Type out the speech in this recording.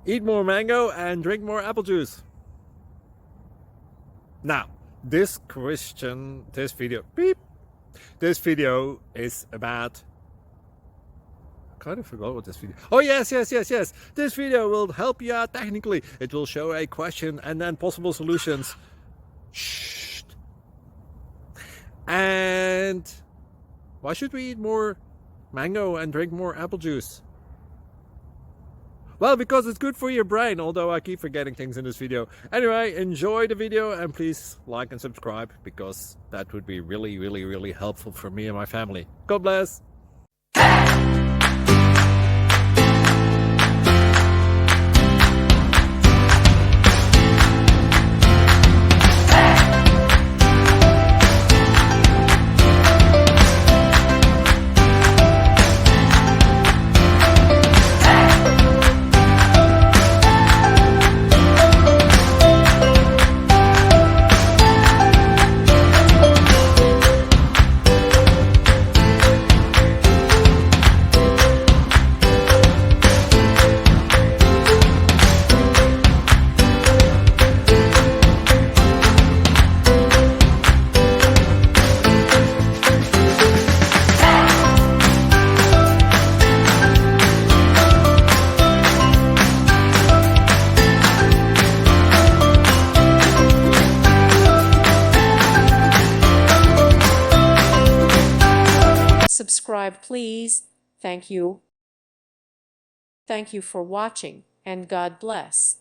Eat more mango and drink more apple juice. Now, this video is about, I kind of forgot what this video. Oh yes. This video will help you out technically. It will show a question and then possible solutions. Shh. And why should we eat more mango and drink more apple juice? Well, because it's good for your brain, although I keep forgetting things in this video. Anyway, enjoy the video and please like and subscribe, because that would be really helpful for me and my family. God bless! Subscribe, please. Thank you. Thank you for watching, and God bless.